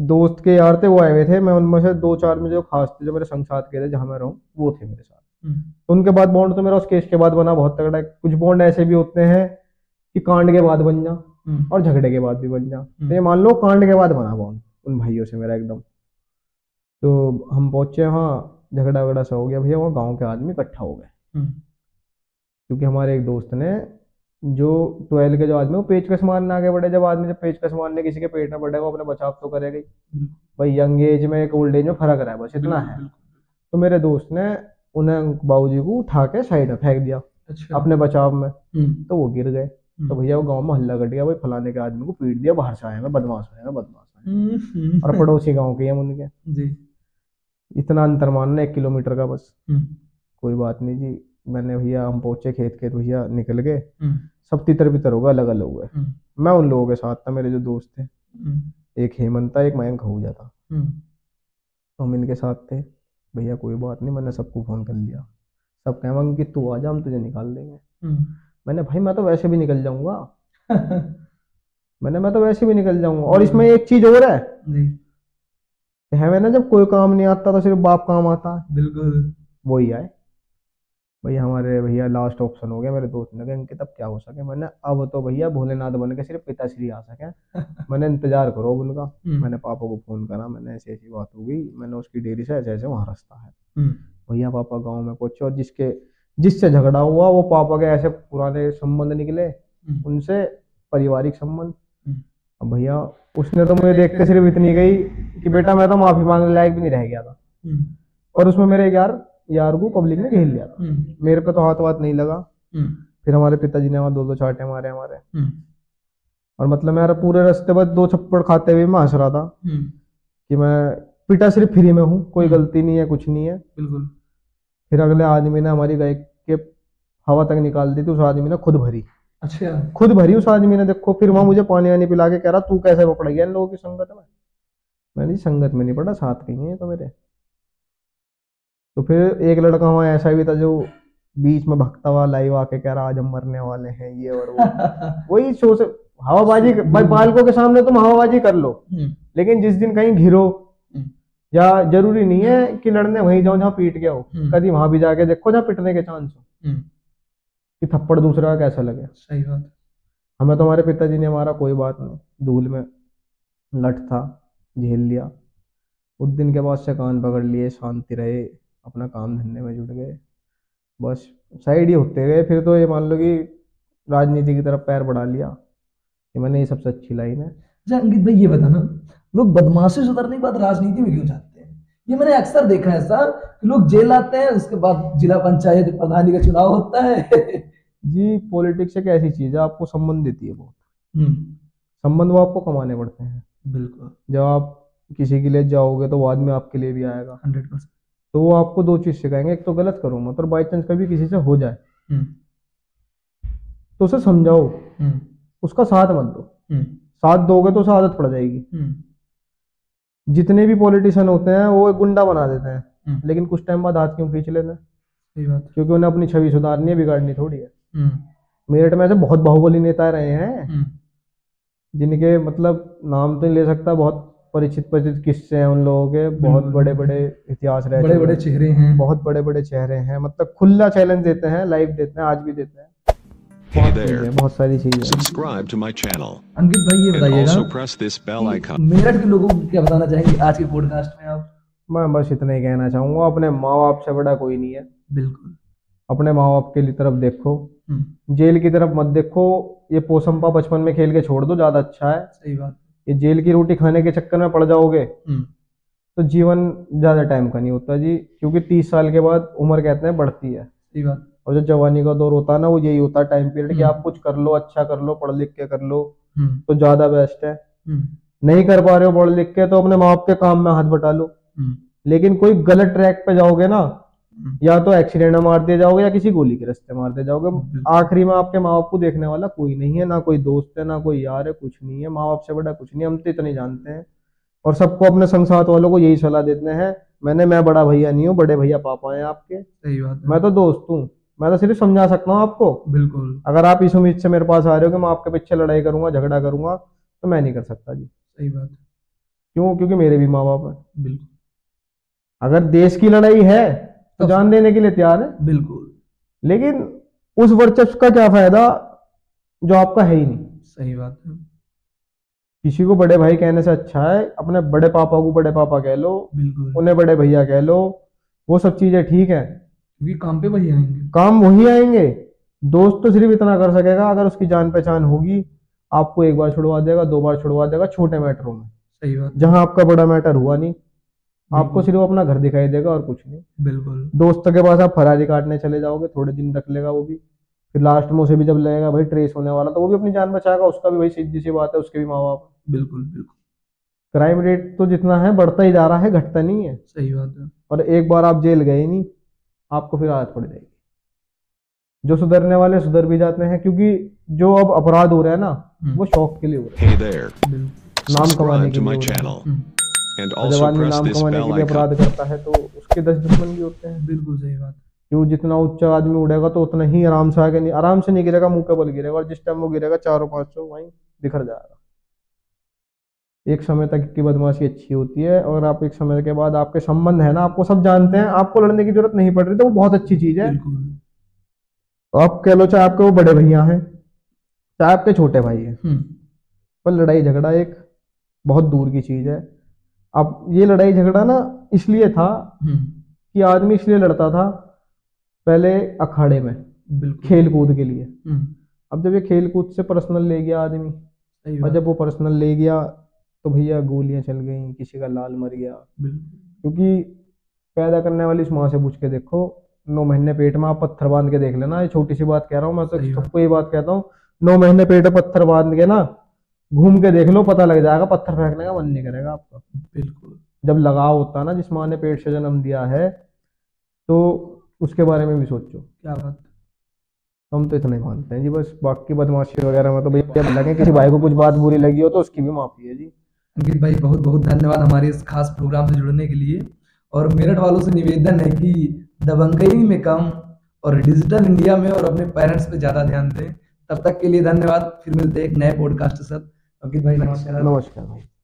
दोस्त के यार थे वो आए हुए थे, मैं उनमें से 2-4 में जो खास थे, जो मेरे संग साथ के थे जहां मैं रहूं, वो थे मेरे साथ। तो उनके बाद बॉन्ड तो मेरा उस केस के बाद बना बहुत तगड़ा है। कुछ बॉन्ड ऐसे भी होते हैं कि कांड के बाद बन जा और झगड़े के बाद भी बन जा। तो ये मान लो कांड के बाद बना बॉन्ड उन भाइयों से मेरा एकदम। तो हम पहुंचे वहाँ, झगड़ा वगड़ा सा हो गया भैया, वहाँ गाँव के आदमी इकट्ठा हो गए। क्योंकि हमारे एक दोस्त ने जो 12 के जो आदमी वो पेचकस मारने आगे बढ़े। जब आदमी जब पेचकस मारने किसी के पेट में पड़ेगा वो अपने बचाव तो करेगा ही भाई। यंग एज में एक ओल्ड एज में फर्क रहा है, बस इतना है। तो मेरे दोस्त ने उन्हें बाबूजी को उठा के साइड में फेंक दिया। अच्छा। अपने बचाव में। तो वो गिर गए। तो भैया वो गांव में हल्ला कट गया, भाई फलाने के आदमी को पीट दिया, बाहर से आए हैं, बदमाश आए हैं, बदमाश आए। और पड़ोसी गाँव के हम उनके जी। इतना अंतर मानना 1 किलोमीटर का बस। कोई बात नहीं जी। मैंने भैया हम पहुंचे खेत भैया निकल गए, सब तितर बितर हो गए, अलग अलग हुए। मैं उन लोगों के साथ था, मेरे जो दोस्त थे, एक हेमंत था, एक मयंक आहूजा था। तो हम इनके साथ थे। भैया कोई बात नहीं, मैंने सबको फोन कर लिया। सब कहेंगे कि तू आ जा, हम तुझे निकाल देंगे। मैंने भाई मैं तो वैसे भी निकल जाऊंगा। मैं तो वैसे भी निकल जाऊंगा। और इसमें एक चीज और है ना, जब कोई काम नहीं आता तो सिर्फ बाप काम आता है। बिल्कुल वही आए भैया। हमारे भैया लास्ट ऑप्शन हो गया। मेरे दोस्त ने कहा अंकित अब क्या हो सके। मैंने अब तो भैया भोलेनाथ बन के सिर्फ पिताश्री आ सके। मैंने इंतजार करो उनका। मैंने पापा को फोन करा, मैंने ऐसी ऐसी बात हो गई, मैंने उसकी डेयरी से ऐसे ऐसे वहां रास्ता है। भैया पापा गाँव में पहुंचे और जिससे झगड़ा हुआ वो पापा के ऐसे पुराने संबंध निकले, उनसे पारिवारिक संबंध। अब भैया उसने तो मुझे देख के सिर्फ इतनी गई कि बेटा मैं तो माफी मांगने लायक भी नहीं रह गया था। और उसमें मेरे यार को पब्लिक ने घेर लिया था। मेरे पे तो हाथ वाथ नहीं लगा, फिर हमारे पिताजी ने वहाँ दो दो चांटे मारे हमारे। और मतलब मैं यार पूरे रास्ते बस दो थप्पड़ खाते हुए मैं हंस रहा था कि मैं पिटा सिर्फ फ्री में हूँ, कोई गलती नहीं है, कुछ नहीं है। बिल्कुल। फिर अगले आदमी ने हमारी गाय के हवा तक निकाल दी थी, उस आदमी ने खुद भरी। अच्छा। खुद भरी उस आदमी ने, देखो। फिर वहां मुझे पानी वानी पिला के कह रहा तू कैसे पकड़ गया इन लोगों की संगत में। मैंने संगत में नहीं पड़ा, साथ कहीं है तो मेरे। तो फिर एक लड़का वहां ऐसा भी था जो बीच में भगता हुआ लाइव आके कह रहा आज हम मरने वाले हैं ये और वो। वही सोच, हवाबाजी भाई बालकों के सामने तुम हवाबाजी कर लो, लेकिन जिस दिन कहीं घिरो या जरूरी नहीं है कि लड़ने वहीं जाओ जहाँ पीट गया हो, कभी वहां भी जाके देखो जहाँ पिटने के चांस हो, कि थप्पड़ दूसरा का कैसा लगे। सही बात। हमें तो हमारे पिताजी ने हमारा कोई बात नहीं, धूल में लट था, झेल लिया। उस दिन के बाद से कान पकड़ लिए, शांति रहे, अपना काम धंधे में जुट गए, बस साइड ही होते गए। फिर तो ये मान लो कि राजनीति की तरफ पैर बढ़ा लिया कि मैंने, ये सबसे अच्छी लाइन है। अच्छा अंकित भाई, ये बताना, लोग बदमाशी सुधरने के बाद राजनीति में क्यों जाते हैं? ये मैंने अक्सर देखा है सर, कि लोग जेल आते हैं, उसके बाद जिला पंचायत प्रधानी का चुनाव होता है। जी, पॉलिटिक्स एक ऐसी चीज है, आपको संबंध देती है बहुत। संबंध वो आपको कमाने पड़ते हैं। बिल्कुल। जब आप किसी के लिए जाओगे तो बाद में आपके लिए भी आएगा। 100%। तो वो आपको दो चीज सिखाएंगे, एक तो गलत करो मत, और बाई चांस कभी किसी से हो जाए तो उसे समझाओ, उसका साथ मत दो। साथ दोगे तो उसे आदत पड़ जाएगी। जितने भी पॉलिटिशियन होते हैं वो एक गुंडा बना देते हैं, लेकिन कुछ टाइम बाद हाथ क्यों खींच लेते हैं? सही बात। क्योंकि उन्हें अपनी छवि सुधारनी है, बिगाड़नी थोड़ी है। मेरठ में ऐसे बहुत बाहुबली नेता रहे हैं जिनके मतलब नाम तो नहीं ले सकता, बहुत परिचित परिचित किस्से हैं उन लोगों के, बहुत बड़े बड़े इतिहास रहे, बड़े बड़े चेहरे हैं, बहुत बड़े बड़े चेहरे हैं, मतलब खुला चैलेंज देते हैं, लाइव देते हैं, आज भी देते हैं। Hey there. बहुत सारी चीजें। Subscribe to my channel. अंकित भाई ये And also बताइएगा, press this bell icon. Meerut के लोगों को क्या बताना चाहेंगे आज के पॉडकास्ट में आप? मैं बस इतना ही कहना चाहूंगा, अपने माँ बाप से बड़ा कोई नहीं है। बिल्कुल। अपने माँ बाप की तरफ देखो, जेल की तरफ मत देखो। ये पोसंपा बचपन में खेल के छोड़ दो, ज्यादा अच्छा है। सही बात। ये जेल की रोटी खाने के चक्कर में पड़ जाओगे तो जीवन ज्यादा टाइम का नहीं होता जी, क्योंकि 30 साल के बाद उम्र कहते हैं बढ़ती है। सही बात। और जो जवानी का दौर होता है ना, वो यही होता है टाइम पीरियड कि आप कुछ कर लो, अच्छा कर लो, पढ़ लिख के कर लो तो ज्यादा बेस्ट है। नहीं कर पा रहे हो पढ़ लिख के, तो अपने माँ बाप के काम में हाथ बटा लो। लेकिन कोई गलत ट्रैक पे जाओगे ना, या तो एक्सीडेंट में मार दिए जाओगे या किसी गोली के रास्ते मार दिए जाओगे। आखिरी में आपके माँ बाप को देखने वाला कोई नहीं है, ना कोई दोस्त है, ना कोई यार है, कुछ नहीं है। माँ बाप से बड़ा कुछ नहीं, हम तो इतने जानते हैं। और सबको अपने संग साथ वालों को यही सलाह देते हैं, मैं बड़ा भैया नहीं हूँ, बड़े भैया पापा हैं आपके। सही बात है। मैं तो दोस्त हूँ, मैं तो सिर्फ समझा सकता हूँ आपको। बिल्कुल। अगर आप इस उम्मीद से मेरे पास आ रहे हो कि मैं आपके पीछे लड़ाई करूंगा, झगड़ा करूंगा, तो मैं नहीं कर सकता जी। सही बात। क्यों? क्योंकि मेरे भी माँ बाप हैं। बिल्कुल। अगर देश की लड़ाई है तो जान देने के लिए तैयार है। बिल्कुल। लेकिन उस वर्चस्व का क्या फायदा जो आपका है ही नहीं। सही बात है। किसी को बड़े भाई कहने से अच्छा है अपने बड़े पापा को बड़े पापा कह लो, बिल्कुल, उन्हें बड़े भैया कह लो। वो सब चीजें ठीक है, क्योंकि काम पे वही आएंगे, काम वही आएंगे। दोस्त तो सिर्फ इतना कर सकेगा अगर उसकी जान पहचान होगी, आपको एक बार छुड़वा देगा, 2 बार छुड़वा देगा, छोटे मैटरों में। सही बात। जहां आपका बड़ा मैटर हुआ नहीं, आपको सिर्फ अपना घर दिखाई देगा और कुछ नहीं। बिल्कुल। दोस्त के पास आप फरारी काटने चले जाओगे, थोड़े दिन रख लेगा वो भी, फिर लास्ट में उसे भी जब लगेगा भाई ट्रेस होने वाला, तो वो भी अपनी जान बचाएगा। उसका भी भाई सीधी सी बात है, उसके भी माँ बाप। बिल्कुल बिल्कुल। क्राइम रेट तो जितना है बढ़ता ही जा रहा है, घटता नहीं है। सही बात है। और एक बार आप जेल गए नहीं, आपको फिर आदत पड़ जाएगी। जो सुधरने वाले सुधर भी जाते हैं, क्योंकि जो अब अपराध हो रहा है ना, वो शौक के लिए हो रहा है। Hey there. नाम कमाने Subscribe के to लिए my हो रहा channel. है। And जब also आदमी press नाम this कमाने के bell लिए icon. अपराध करता है तो उसके 10 दुश्मन भी होते हैं। बिल्कुल सही बात। जो जितना ऊंचा आदमी उड़ेगा तो उतना ही आराम से आगे नहीं, आराम से नहीं गिरेगा, मुंह के बल गिरेगा। और जिस टाइम वो गिरेगा 400-500 वहीं बिखर जाएगा। एक समय तक की बदमाशी अच्छी होती है, और आप एक समय के बाद आपके संबंध है ना, आपको सब जानते हैं, आपको लड़ने की जरूरत नहीं पड़ रही, तो वो बहुत अच्छी चीज है। तो आप कह लो चाहे आपके वो बड़े भैया हैं, चाहे आपके छोटे भाई हैं, पर लड़ाई झगड़ा एक बहुत दूर की चीज है। अब ये लड़ाई झगड़ा ना इसलिए था कि आदमी इसलिए लड़ता था पहले अखाड़े में, खेल कूद के लिए। अब जब ये खेल कूद से पर्सनल ले गया आदमी, और जब वो पर्सनल ले गया तो भैया गोलियां चल गई, किसी का लाल मर गया। क्योंकि पैदा करने वाली इस माँ से पूछ के देखो, 9 महीने पेट में आप पत्थर बांध के देख लेना, ये छोटी सी बात कह रहा हूँ मैं, तो सही बात। सबको ये बात कहता हूँ, 9 महीने पेट में पत्थर बांध के ना घूम के देख लो, पता लग जाएगा, पत्थर फेंकने का मन नहीं करेगा आपका। बिल्कुल। जब लगाव होता है ना, जिस माँ ने पेट से जन्म दिया है, तो उसके बारे में भी सोचो। क्या बात। हम तो इतना ही मानते हैं जी बस, बाकी बदमाशी वगैरह में तो भैया जब लगे किसी भाई को कुछ बात बुरी लगी हो तो उसकी भी माफी है जी। अंकित भाई बहुत बहुत धन्यवाद हमारे इस खास प्रोग्राम से जुड़ने के लिए। और मेरठ वालों से निवेदन है कि दबंगई में कम और डिजिटल इंडिया में और अपने पेरेंट्स पे ज़्यादा ध्यान दें। तब तक के लिए धन्यवाद, फिर मिलते हैं एक नए पॉडकास्ट के साथ। अंकित भाई नमस्कार। नमस्कार भाई।